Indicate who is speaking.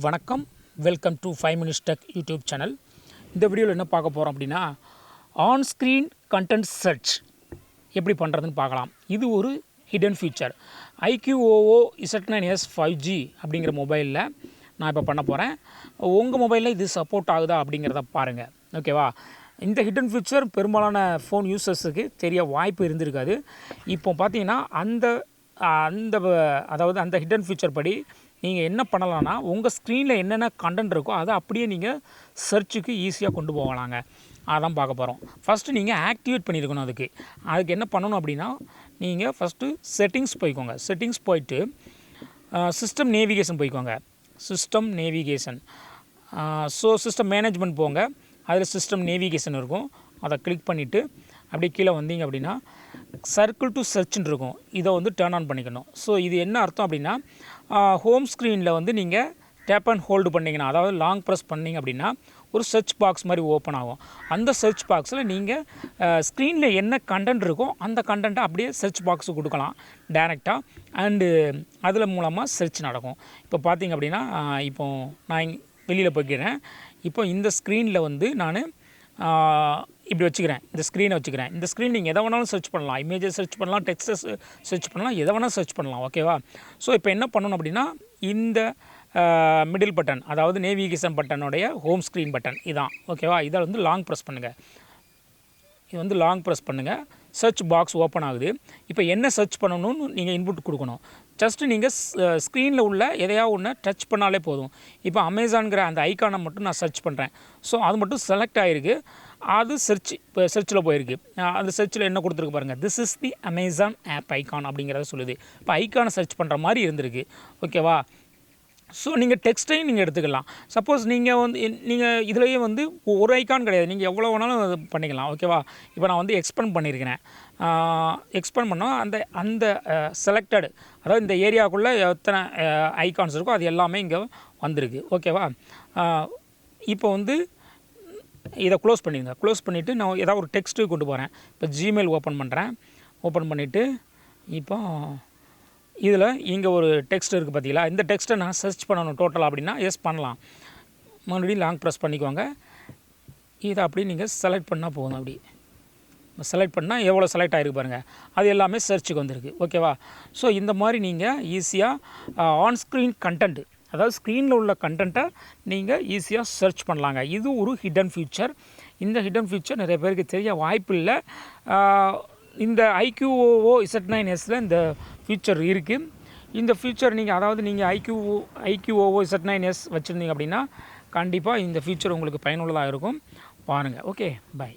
Speaker 1: வணக்கம் welcome to 5 minutes tech YouTube channel. இந்த வீடியோவில் என்ன பார்க்க போகிறோம் அப்படின்னா ஆன் ஸ்க்ரீன் கண்டென்ட் சர்ச் எப்படி பண்ணுறதுன்னு பார்க்கலாம். இது ஒரு hidden feature iQOO Z9s 5G அப்படிங்கிற மொபைலில் நான் இப்போ பண்ண போகிறேன். உங்கள் மொபைலில் இது சப்போர்ட் ஆகுதா அப்படிங்கிறத பாருங்கள். ஓகேவா? இந்த ஹிடன் ஃபீச்சர் பெரும்பாலான ஃபோன் யூசர்ஸுக்கு தெரிய வாய்ப்பு இருந்திருக்காது. இப்போ பார்த்தீங்கன்னா அந்த ஹிடன் ஃபீச்சர் படி நீங்கள் என்ன பண்ணலான்னா உங்கள் ஸ்க்ரீனில் என்னென்ன கண்டென்ட் இருக்கோ அதை அப்படியே நீங்கள் சர்ச்சுக்கு ஈஸியாக கொண்டு போகலாங்க. அதான் பார்க்க போகிறோம். ஃபஸ்ட்டு நீங்கள் ஆக்டிவேட் பண்ணியிருக்கணும். அதுக்கு என்ன பண்ணணும் அப்படின்னா நீங்கள் ஃபஸ்ட்டு செட்டிங்ஸ் போய்க்கோங்க. செட்டிங்ஸ் போயிட்டு சிஸ்டம் நேவிகேஷன் போய்க்கோங்க. சிஸ்டம் நேவிகேஷன் சிஸ்டம் மேனேஜ்மெண்ட் போங்க. அதில் சிஸ்டம் நேவிகேஷன் இருக்கும். அதை கிளிக் பண்ணிவிட்டு அப்படியே கீழே வந்தீங்க அப்படின்னா சர்க்கிள் டு சர்ச்ன்னு இருக்கும். இதை டேர்ன் ஆன் பண்ணிக்கணும். ஸோ இது என்ன அர்த்தம் அப்படின்னா ஹோம் ஸ்க்ரீனில் நீங்கள் டேப் அண்ட் ஹோல்டு பண்ணிங்கன்னா, அதாவது லாங் ப்ரெஸ் பண்ணிங்க அப்படின்னா ஒரு சர்ச் பாக்ஸ் மாதிரி ஓப்பன் ஆகும். அந்த சர்ச் பாக்ஸில் நீங்கள் ஸ்க்ரீனில் என்ன கண்டென்ட் இருக்கோ அந்த கண்டென்ட்டை அப்படியே சர்ச் பாக்ஸுக்கு கொடுக்கலாம் டைரெக்டாக. அண்டு அதில் மூலமாக சர்ச் நடக்கும். இப்போ பார்த்தீங்க அப்படின்னா இப்போ நான் வெளியில் போய்க்கிறேன். இப்போ இந்த ஸ்க்ரீனில் நான் இப்படி வச்சுக்கிறேன். இந்த ஸ்க்ரீனை வச்சுக்கிறேன். இந்த ஸ்க்ரீன் நீங்கள் எதை வேணாலும் சர்ச் பண்ணலாம். இமேஜை சர்ச் பண்ணலாம், டெக்ஸ்ட்டை சர்ச் பண்ணலாம், எதை வேணாலும் சர்ச் பண்ணலாம். ஓகேவா? ஸோ இப்போ என்ன பண்ணணும் அப்படின்னா இந்த மிடில் பட்டன், அதாவது நேவிகேஷன் பட்டனுடைய ஹோம் ஸ்க்ரீன் பட்டன் இதான். ஓகேவா? இதை லாங் ப்ரெஸ் பண்ணுங்கள். இது லாங் ப்ரெஸ் பண்ணுங்கள். சர்ச் பாக்ஸ் ஓப்பன் ஆகுது. இப்போ என்ன சர்ச் பண்ணணும்னு நீங்கள் இன்புட் கொடுக்கணும். ஜஸ்ட்டு நீங்கள் ஸ்க்ரீனில் உள்ள எதையாவது ஒன்று டச் பண்ணாலே போதும். இப்போ அமேசான்கிற அந்த ஐக்கானை மட்டும் நான் சர்ச் பண்ணுறேன். ஸோ அது மட்டும் செலக்ட் ஆகிருக்கு. அது இப்போ சர்ச்சில் போயிருக்கு. அந்த சர்ச்சில் என்ன கொடுத்துருக்கு பாருங்கள். This is the Amazon app icon அப்படிங்கிறத சொல்லுது. இப்போ ஐக்கானை சர்ச் பண்ணுற மாதிரி இருந்திருக்கு. ஓகேவா? ஸோ நீங்கள் டெக்ஸ்ட்டையும் நீங்கள் எடுத்துக்கலாம். சப்போஸ் நீங்கள் இதுலேயே ஒரு ஐக்கான் கிடையாது. நீங்கள் எவ்வளோ வேணாலும் பண்ணிக்கலாம். ஓகேவா? இப்போ நான் எக்ஸ்பேண்ட் பண்ணியிருக்கிறேன். எக்ஸ்பேண்ட் பண்ணால் அந்த செலக்டட், அதாவது இந்த ஏரியாவுக்குள்ளே எத்தனை ஐக்கான்ஸ் இருக்கோ அது எல்லாமே இங்கே வந்திருக்கு. ஓகேவா? இப்போ இதை க்ளோஸ் பண்ணிடுங்க. க்ளோஸ் பண்ணிவிட்டு நான் ஏதாவது ஒரு டெக்ஸ்ட்டு கொண்டு போகிறேன். இப்போ ஜிமெயில் ஓப்பன் பண்ணுறேன். ஓப்பன் பண்ணிவிட்டு இப்போ இதில் இங்கே ஒரு டெக்ஸ்ட் இருக்குது பார்த்தீங்களா? இந்த டெக்ஸ்ட்டை நான் சர்ச் பண்ணணும் டோட்டலாக அப்படின்னா எஸ் பண்ணலாம். மறுபடியும் லாங் ப்ரெஸ் பண்ணிக்கோங்க. இதை அப்படி நீங்கள் செலக்ட் பண்ணால் போதும். அப்படி செலக்ட் பண்ணால் எவ்வளோ செலக்ட் ஆகிருக்கு பாருங்கள். அது எல்லாமே சர்ச்சுக்கு வந்திருக்கு. ஓகேவா? ஸோ இந்த மாதிரி நீங்கள் ஈஸியாக ஆன் ஸ்க்ரீன் கண்டென்ட், அதாவது ஸ்க்ரீனில் உள்ள கண்டென்ட்டை நீங்கள் ஈஸியாக சர்ச் பண்ணலாங்க. இது ஒரு ஹிடன் ஃபீச்சர். இந்த ஹிடன் ஃபீச்சர் நிறைய பேருக்கு தெரிய வாய்ப்பு இல்லை. இந்த iQOO Z9sல இந்த ஃபீச்சர் இருக்குது. இந்த ஃபீச்சர் நீங்கள் iQOO Z9s வச்சுருந்தீங்க அப்படின்னா கண்டிப்பாக இந்த ஃபீச்சர் உங்களுக்கு பயனுள்ளதாக இருக்கும். பாருங்கள். Okay, by.